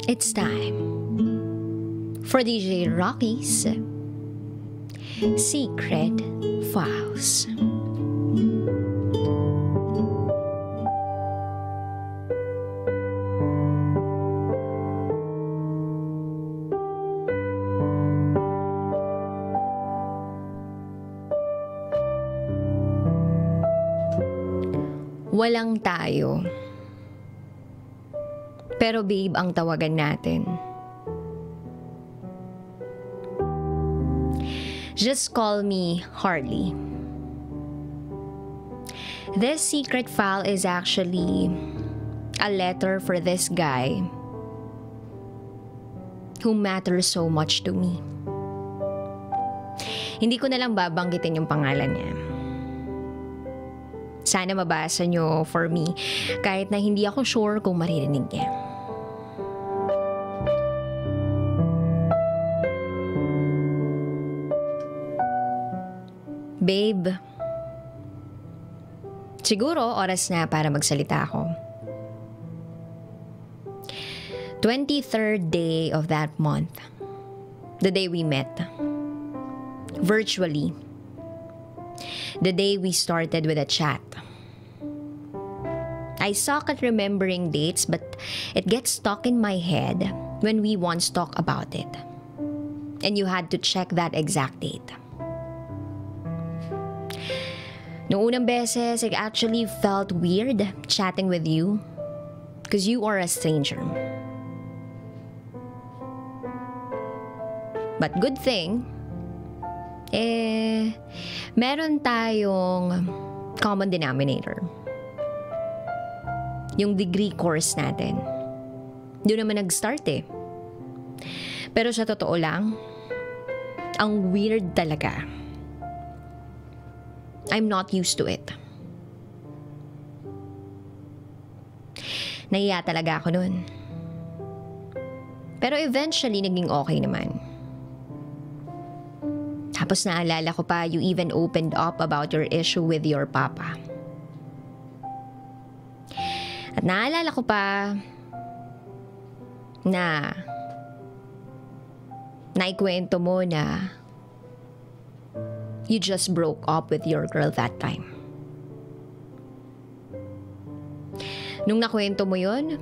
It's time for DJ Rocky's Secret Files. Walang tayo. Pero babe ang tawagan natin. Just call me Harley. This secret file is actually a letter for this guy who matters so much to me. Hindi ko na lang babanggitin yung pangalan niya. Sana mabasa nyo for me kahit na hindi ako sure kung maririnig niya. Babe, siguro oras na para magsalita ako. 23rd day of that month, the day we met, virtually. The day we started with a chat. I suck at remembering dates, but it gets stuck in my head when we once talk about it. And you had to check that exact date. Noong unang beses, I actually felt weird chatting with you because you are a stranger. But good thing, meron tayong common denominator. Yung degree course natin. Doon naman nag-start eh. Pero sa totoo lang, ang weird talaga. I'm not used to it. Nahiya talaga ako nun. Pero eventually, naging okay naman. Tapos naalala ko pa, you even opened up about your issue with your papa. At naalala ko pa na naikwento mo na you just broke up with your girl that time. Nung nakwento mo yun,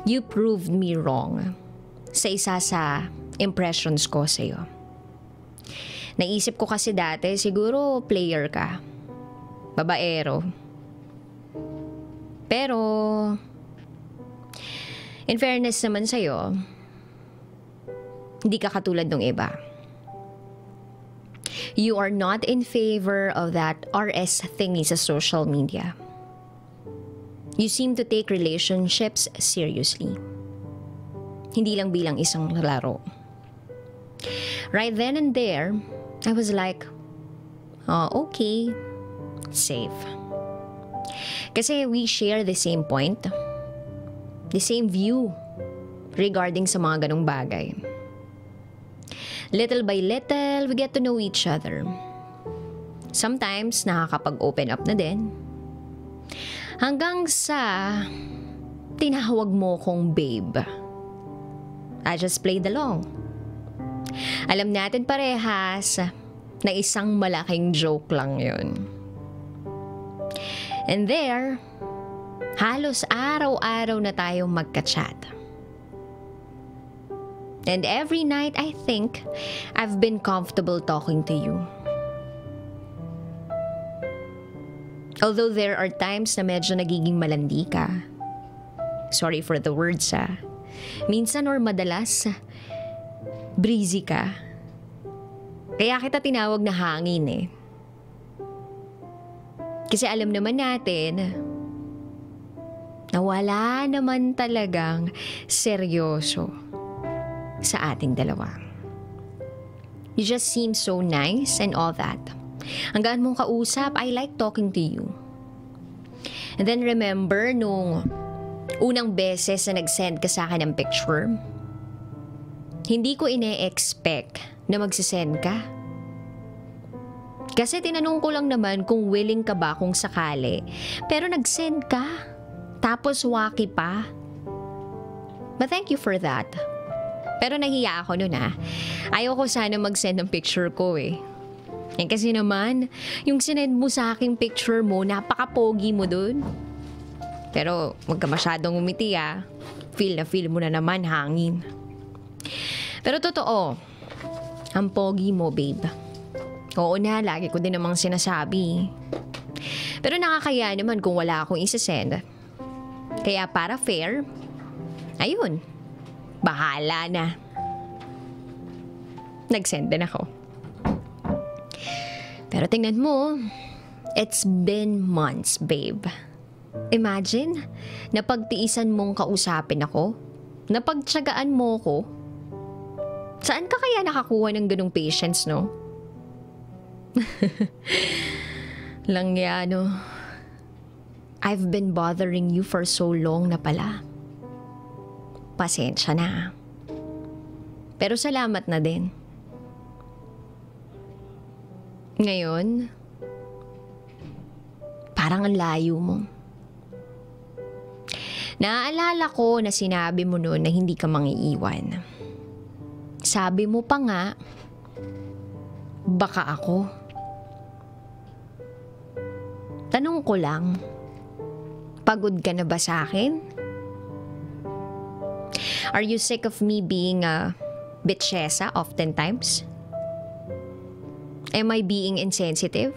you proved me wrong sa isa sa impressions ko sa'yo. Naisip ko kasi dati, siguro player ka. Babaero. Pero, in fairness naman sa'yo, hindi ka katulad ng iba. You are not in favor of that RS thingy sa social media. You seem to take relationships seriously. Hindi lang bilang isang laro. Right then and there, I was like, oh, okay, safe. Kasi we share the same point, the same view regarding sa mga ganong bagay. Little by little, we get to know each other. Sometimes, nakakapag-open up na din. Hanggang sa tinawag mo kong babe. I just played along. Alam natin parehas na isang malaking joke lang yun. And there, halos araw-araw na tayong magka-chat. And every night, I think, I've been comfortable talking to you. Although there are times na medyo nagiging malandi ka. Sorry for the words Minsan or madalas, breezy ka. Kaya kita tinawag na hangin eh. Kasi alam naman natin na wala naman talagang seryoso sa ating dalawa. You just seem so nice and all that. Ang gaan mong kausap, I like talking to you. And then remember nung unang beses na nag-send ka sa akin ng picture, hindi ko ine-expect na magsisend ka. Kasi tinanong ko lang naman kung willing ka ba kung sakali. Pero nag-send ka. Tapos waki pa. But thank you for that. Pero nahiya ako nun Ayaw ko sana mag-send ng picture ko kasi naman, yung sinend mo sa aking picture mo, napaka-pogi mo dun. Pero wag ka masyadong umiti Feel na feel mo na naman hangin. Pero totoo, ang pogi mo, babe. Oo na, lagi ko din namang sinasabi. Pero nakakaya naman kung wala akong isasend. Kaya para fair, ayun, bahala na. Nag-send din ako. Pero tingnan mo, it's been months, babe. Imagine, napagtiisan mong kausapin ako, napagtiyagaan mo ko. Saan ka kaya nakakuha ng ganong patience, no? Langyano. I've been bothering you for so long na pala. Pasensya na. Pero salamat na din. Ngayon, parang ang layo mo. Naaalala ko na sinabi mo noon na hindi ka mangiiwan. Sabi mo pa nga, baka ako. Tanong ko lang, pagod ka na ba sa akin? Are you sick of me being a bitchesa oftentimes? Am I being insensitive?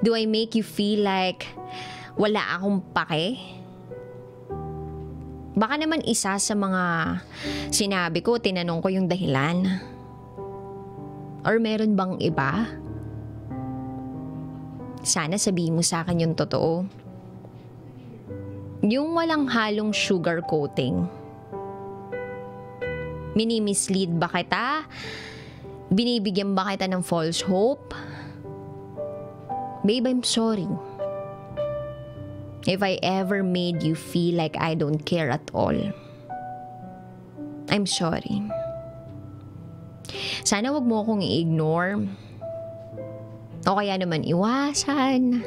Do I make you feel like wala akong pake? Baka naman isa sa mga sinabi ko, tinanong ko yung dahilan. Or meron bang iba? Sana sabihin mo sa akin yung totoo. Yung walang halong sugar coating. Mini-mislead ba kita? Binibigyan ba kita ng false hope? Babe, I'm sorry. If I ever made you feel like I don't care at all. I'm sorry. Sana wag mo akong i-ignore. O kaya naman iwasan.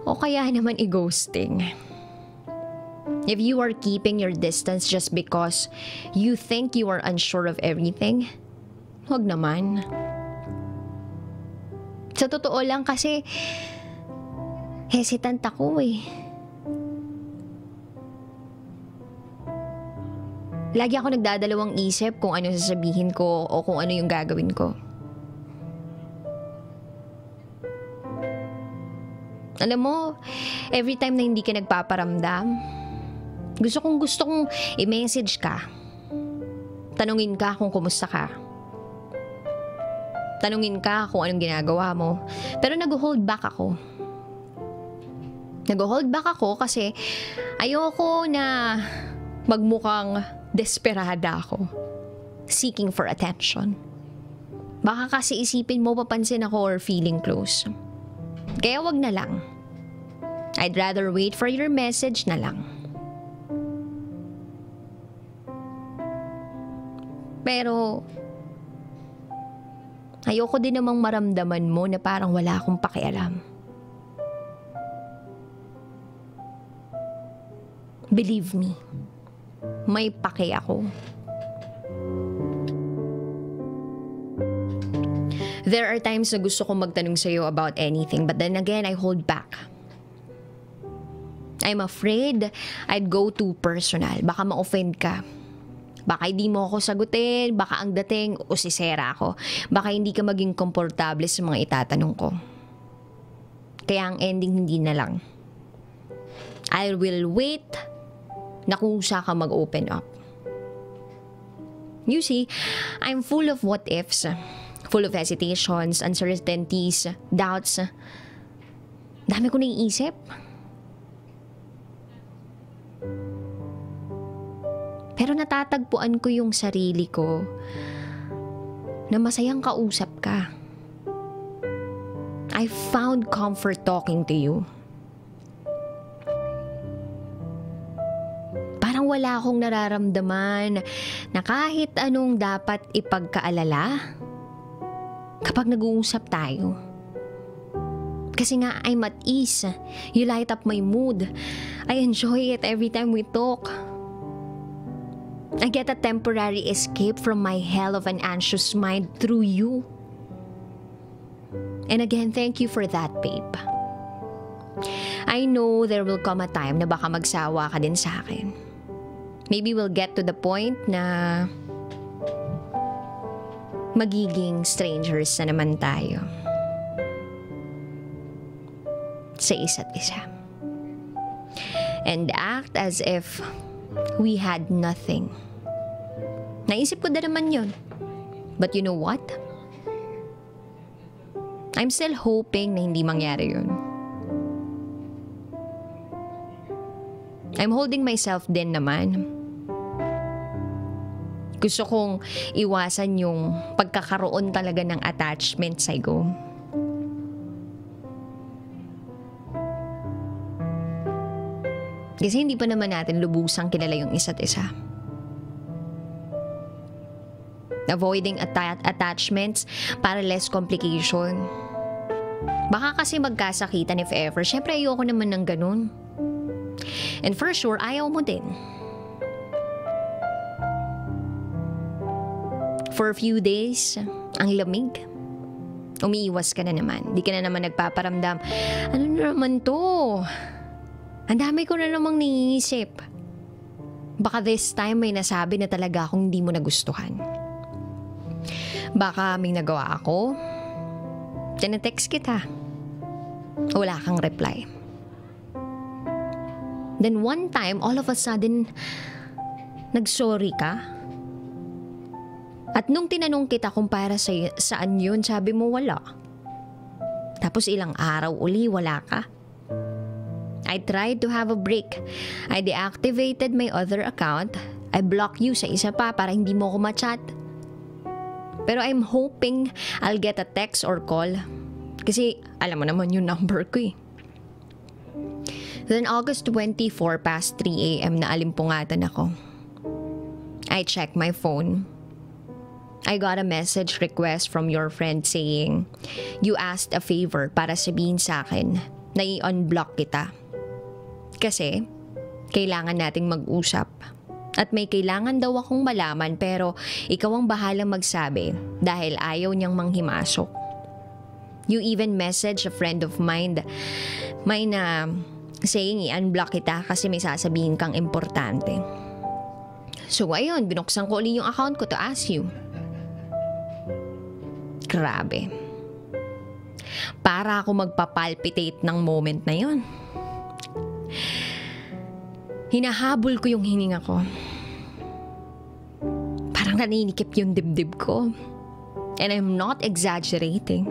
O kaya naman i-ghosting. If you are keeping your distance just because you think you are unsure of everything, wag naman. Sa totoo lang kasi, hesitant ako Lagi ako nagdadalawang isip kung ano sasabihin ko o kung ano yung gagawin ko. Alam mo, every time na hindi ka nagpaparamdam, gusto kong i-message ka. Tanungin ka kung kumusta ka. Tanungin ka kung anong ginagawa mo. Pero nag-hold back ako. Nag-hold back ako kasi ayoko na magmukhang desperada ako. Seeking for attention. Baka kasi isipin mo papansin ako or feeling close. Kaya wag na lang. I'd rather wait for your message na lang. Pero ayoko din namang maramdaman mo na parang wala akong pakialam. Believe me, may paki ako. There are times na gusto kong magtanong sa'yo about anything, but then again, I hold back. I'm afraid I'd go too personal. Baka ma-offend ka. Baka hindi mo ako sagutin, baka ang dating usisera ako. Baka hindi ka maging komportable sa mga itatanong ko. Kaya ang ending hindi na lang. I will wait na kusa ka mag-open up. You see, I'm full of what ifs. Full of hesitations, uncertainties, doubts. Dami ko naiisip. Pero natatagpuan ko yung sarili ko na masayang kausap ka. I found comfort talking to you. Parang wala akong nararamdaman na kahit anong dapat ipagkaalala kapag nag-uusap tayo. Kasi nga, I'm at ease. You light up my mood. I enjoy it every time we talk. I get a temporary escape from my hell of an anxious mind through you. And again, thank you for that, babe. I know there will come a time na baka magsawa ka din sa akin. Maybe we'll get to the point na magiging strangers na naman tayo sa isa't isa. And act as if we had nothing. Naisip ko na naman yun. But you know what? I'm still hoping na hindi mangyari yun. I'm holding myself din naman. Gusto kong iwasan yung pagkakaroon talaga ng attachment sa'yo. Kasi hindi pa naman natin lubusang kilala yung isa't isa. Avoiding attachments para less complication. Baka kasi magkasakitan if ever. Siyempre ayoko naman ng ganun. And for sure, ayaw mo din. For a few days, ang lamig. Umiiwas ka na naman. Di ka na naman nagpaparamdam. Ano na naman to? Ang dami ko na namang niisip. Baka this time may nasabi na talaga akong hindi mo nagustuhan. Baka may nagawa ako. Tinatext kita. Wala kang reply. Then one time, all of a sudden, nag-sorry ka. At nung tinanong kita kung para saan yun, sabi mo wala. Tapos ilang araw uli, wala ka. I tried to have a break. I deactivated my other account. I blocked you sa isa pa para hindi mo ako ma-chat. Pero I'm hoping I'll get a text or call. Kasi alam mo naman yung number ko eh. Then August 24 past 3 a.m. na alimpungatan ako. I checked my phone. I got a message request from your friend saying, you asked a favor para sabihin sa akin na i-unblock kita. Kasi, kailangan nating mag-usap. At may kailangan daw akong malaman pero ikaw ang bahalang magsabi dahil ayaw niyang manghimasok. You even message a friend of mine na saying i-unblock kita kasi may sasabihin kang importante. So ayun, binuksan ko ulit yung account ko to ask you. Grabe. Para ako magpapalpitate ng moment na yon. Hinahabol ko yung hininga ko. Parang naninikip yung dibdib ko. And I'm not exaggerating.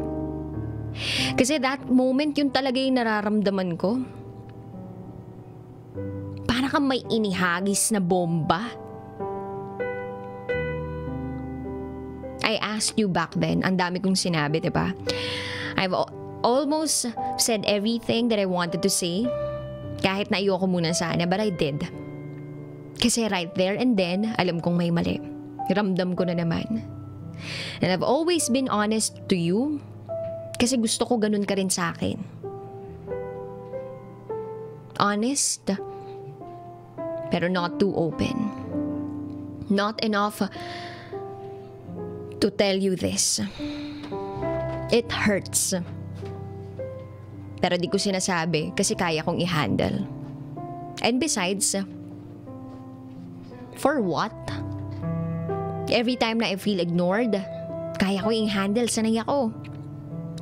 Kasi that moment yun talaga yung nararamdaman ko. Para kang may inihagis na bomba. I asked you back then, ang dami kong sinabi, diba? I've almost said everything that I wanted to say. Kahit na ayoko muna sana, but I did. Kasi right there and then, alam kong may mali. Ramdam ko na naman. And I've always been honest to you. Kasi gusto ko ganun ka rin sa akin. Honest, pero not too open. Not enough to tell you this. It hurts. Pero di ko sinasabi kasi kaya kong i-handle. And besides, for what? Every time na I feel ignored, kaya ko i-handle, sanay ako.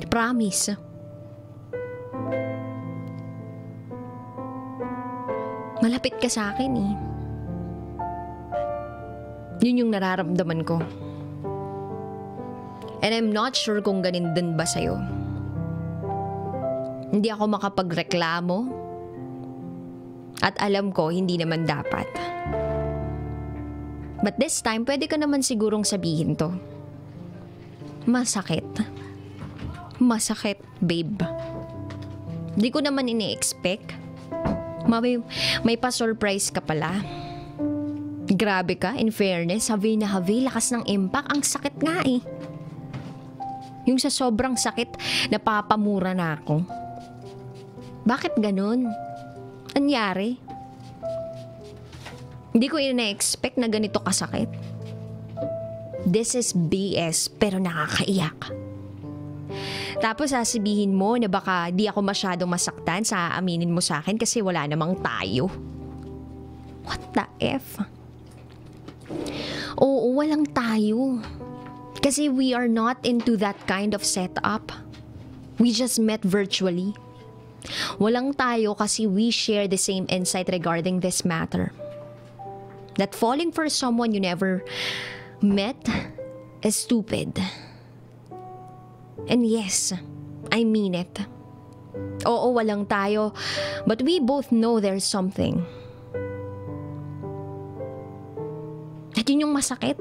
Promise. Malapit ka sa akin eh. Yun yung nararamdaman ko. And I'm not sure kung ganin din ba sa'yo. Hindi ako makapagreklamo. At alam ko, hindi naman dapat. But this time, pwede ka naman sigurong sabihin to. Masakit. Masakit, babe. Hindi ko naman ini-expect. May pa-surprise ka pala. Grabe ka, in fairness, havi na havi, lakas ng impact. Ang sakit nga eh. Yung sa sobrang sakit, napapamura na ako. Bakit ganun? Anyari? Hindi ko ina-expect na ganito kasakit. This is BS pero nakakaiyak. Tapos sasabihin mo na baka di ako masyadong masaktan sa aaminin mo sa akin kasi wala namang tayo. What the F? Oo, walang tayo. Kasi we are not into that kind of setup. We just met virtually. Walang tayo kasi we share the same insight regarding this matter. That falling for someone you never met is stupid. And yes, I mean it. Oo, walang tayo. But we both know there's something. At yun yung masakit.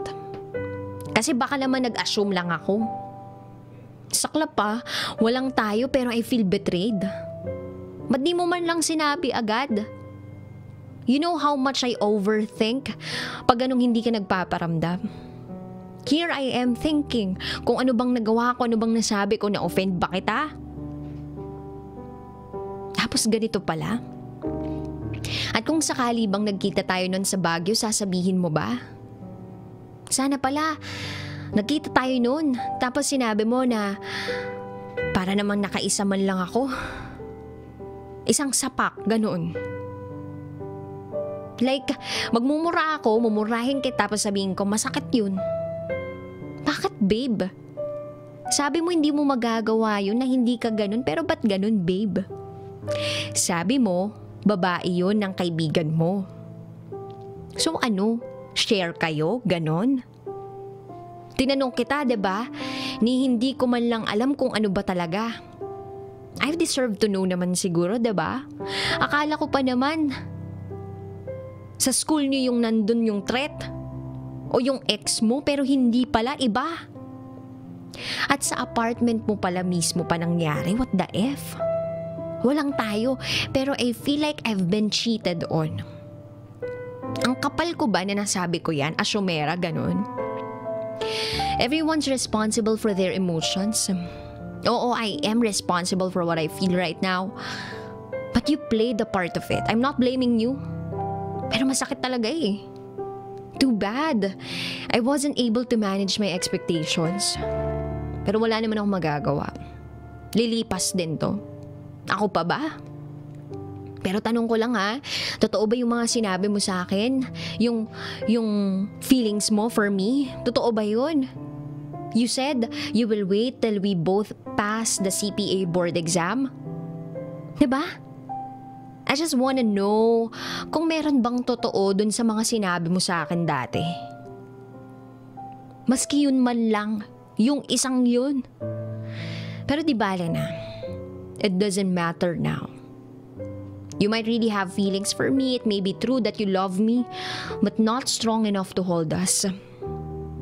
Kasi baka naman nag-assume lang ako. Sakla pa, walang tayo pero I feel betrayed. Ba't di mo man lang sinabi agad? You know how much I overthink pag anong hindi ka nagpaparamdam. Here I am thinking kung ano bang nagawa ko, ano bang nasabi ko, na-offend ba kita? Tapos ganito pala. At kung sakali bang nagkita tayo nun sa Baguio, sasabihin mo ba? Sana pala, nagkita tayo nun. Tapos sinabi mo na para namang nakaisa man lang ako. Isang sapak, ganoon. Like, magmumura ako, mumurahin kita tapos sabihin ko, masakit yun. Bakit, babe? Sabi mo hindi mo magagawa yun na hindi ka ganun, pero ba't ganun, babe? Sabi mo, babae yun ng kaibigan mo. So ano, share kayo, ganon? Tinanong kita, diba? Ni hindi ko man lang alam kung ano ba talaga. I've deserved to know naman siguro, diba? Akala ko pa naman, sa school niyo yung nandun yung threat. O yung ex mo, pero hindi pala, iba. At sa apartment mo pala mismo pa nangyari, what the F? Walang tayo, pero I feel like I've been cheated on. Ang kapal ko ba na nasabi ko yan, asyomera, ganun? Everyone's responsible for their emotions. Oo, I am responsible for what I feel right now. But you played the part of it. I'm not blaming you. Pero masakit talaga eh. Too bad. I wasn't able to manage my expectations. Pero wala naman akong magagawa. Lilipas din to. Ako pa ba? Pero tanong ko lang ha, totoo ba yung mga sinabi mo sa akin? Yung feelings mo for me? Totoo ba yun? You said you will wait till we both pass the CPA board exam? Diba? I just wanna know kung meron bang totoo dun sa mga sinabi mo sa akin dati. Maski yun man lang, yung isang yun. Pero di bale na. It doesn't matter now. You might really have feelings for me. It may be true that you love me, but not strong enough to hold us.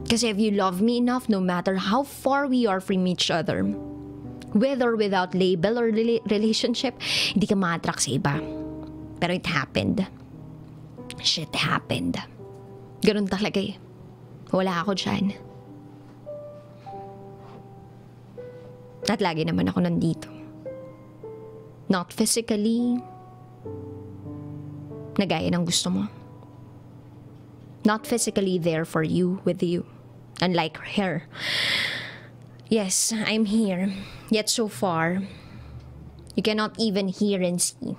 Kasi if you love me enough, no matter how far we are from each other, with or without label or relationship, hindi ka ma-attract sa iba. Pero it happened. Shit happened. Ganun talaga eh. Wala ako dyan. At lagi naman ako nandito. Not physically, na gaya ng gusto mo. Not physically there for you, with you. Unlike her. Yes, I'm here. Yet so far, you cannot even hear and see.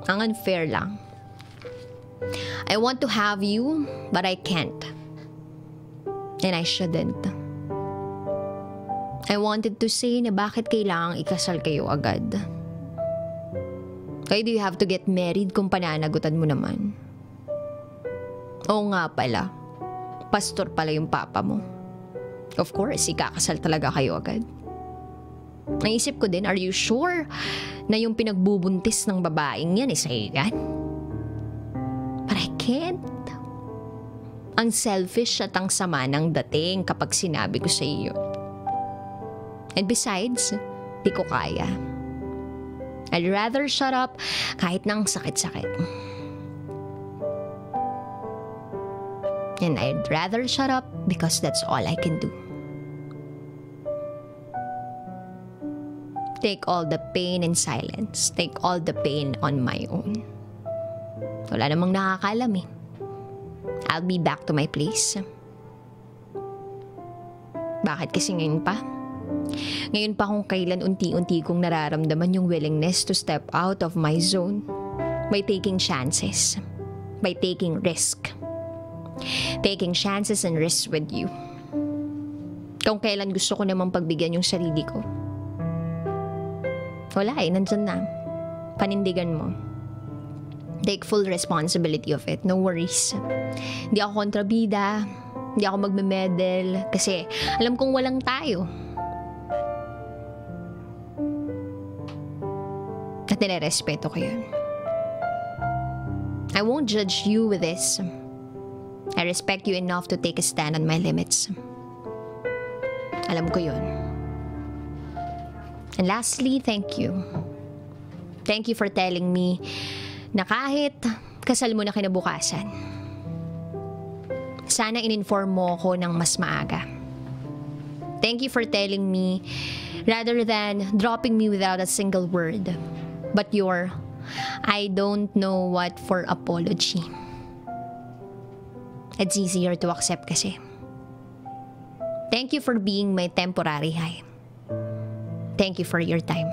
Ang unfair lang. I want to have you, but I can't. And I shouldn't. I wanted to say na bakit kailangang ikasal kayo agad. Why do you have to get married kung pananagutan mo naman? Oo nga pala. Pastor pala yung papa mo. Of course, ikakasal talaga kayo agad. Naisip ko din, are you sure na yung pinagbubuntis ng babaeng yan sa'yo yan? But I can't. Ang selfish at ang sama ng dating kapag sinabi ko sa iyo. And besides, di ko kaya. I'd rather shut up kahit nang sakit-sakit. And I'd rather shut up because that's all I can do. take all the pain in silence. Take all the pain on my own. Wala namang nakakalam eh. I'll be back to my place. Bakit kasi ngayon pa? Ngayon pa kung kailan unti-unti kong nararamdaman yung willingness to step out of my zone by taking chances, by taking risk. Taking chances and risks with you. Kung kailan gusto ko namang pagbigyan yung sarili ko. Wala eh, nandyan na. Panindigan mo. Take full responsibility of it, no worries. Hindi ako kontrabida, hindi ako magme-medal, kasi alam kong walang tayo. At nilerespeto ko yun. I won't judge you with this. I respect you enough to take a stand on my limits. Alam ko yun. And lastly, thank you. Thank you for telling me na kahit kasal mo na kinabukasan, sana in-inform mo ko ng mas maaga. Thank you for telling me rather than dropping me without a single word, but your I don't know what for apology. It's easier to accept kasi. Thank you for being my temporary high. Thank you for your time.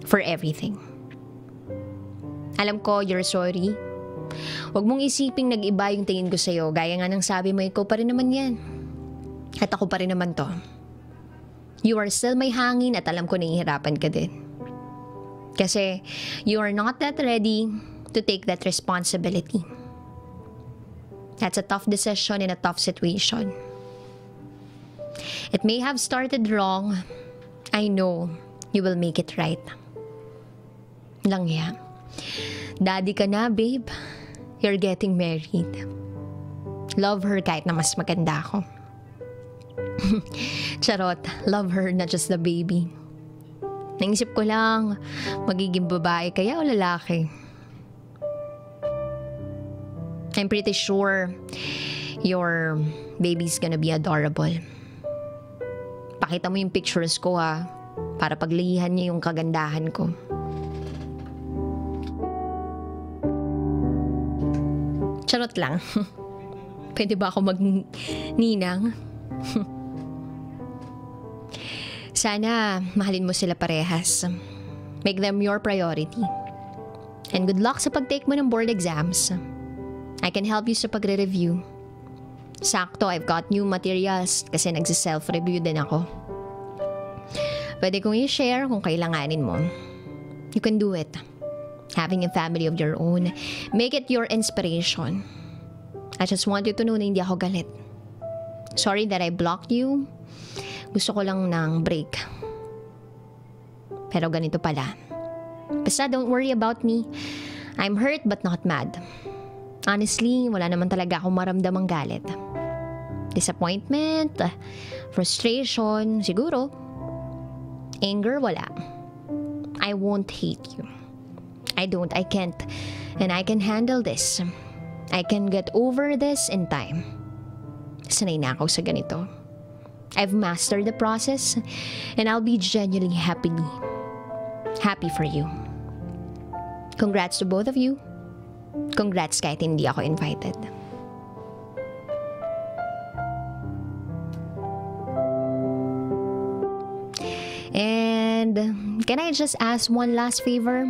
For everything. Alam ko, you're sorry. Huwag mong isiping nag-iba yung tingin ko sa'yo. Gaya nga ng sabi mo, ikaw pa rin naman yan. At ako pa rin naman to. You are still may hangin at alam ko nahihirapan ka din. Kasi you are not that ready to take that responsibility. That's a tough decision in a tough situation. It may have started wrong. I know you will make it right. Lang yan. Daddy ka na, babe. You're getting married. Love her kahit na mas maganda ako. Charot, love her, not just the baby. Naisip ko lang, magiging babae kaya o lalaki? I'm pretty sure your baby's gonna be adorable. Pakita mo yung pictures ko ha, para paglihan niya yung kagandahan ko. Charot lang. Pwede ba ako mag-ninang? Sana mahalin mo sila parehas. Make them your priority. And good luck sa pag-take mo ng board exams. I can help you sa pagre-review. Sakto, I've got new materials kasi nagsi-self-review din ako. Pwede kong i-share kung kailanganin mo. You can do it. Having a family of your own, make it your inspiration. I just want you to know na hindi ako galit. Sorry that I blocked you. Gusto ko lang ng break. Pero ganito pala. Basta don't worry about me. I'm hurt but not mad. Honestly, wala naman talaga akong maramdamang galit. Disappointment, frustration, siguro. Anger, wala. I won't hate you. I can't. And I can handle this. I can get over this in time. Sanay na ako sa ganito. I've mastered the process and I'll be genuinely happy for you. Congrats to both of you. Congrats kahit hindi ako invited. And can I just ask one last favor?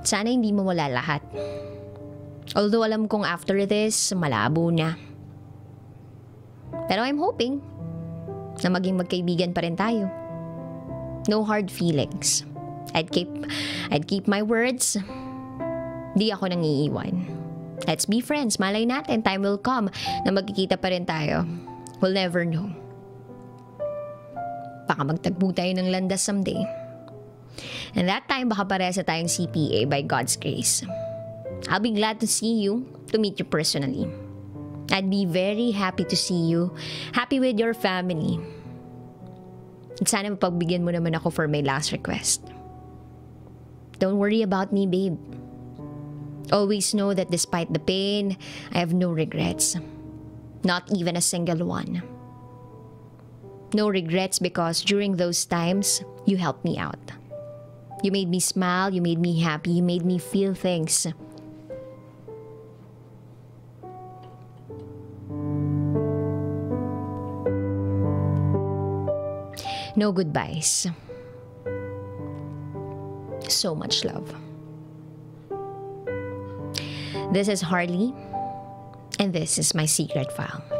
Sana hindi mawala lahat. Although alam kong after this, malabo na. Pero I'm hoping na maging magkaibigan pa rin tayo. No hard feelings. I'd keep my words. Di ako nang iiwan. Let's be friends. Malay natin, time will come na magkikita pa rin tayo. We'll never know. Baka magtagpo tayo ng landas someday. And that time, baka parehas na tayong CPA by God's grace. I'll be glad to see you, to meet you personally. I'd be very happy to see you, happy with your family. At sana mapagbigyan mo naman ako for my last request. Don't worry about me, babe. Always know that despite the pain, I have no regrets. Not even a single one. No regrets because during those times, you helped me out. You made me smile, you made me happy, you made me feel things. No goodbyes. So much love. This is Harley, and this is my secret file.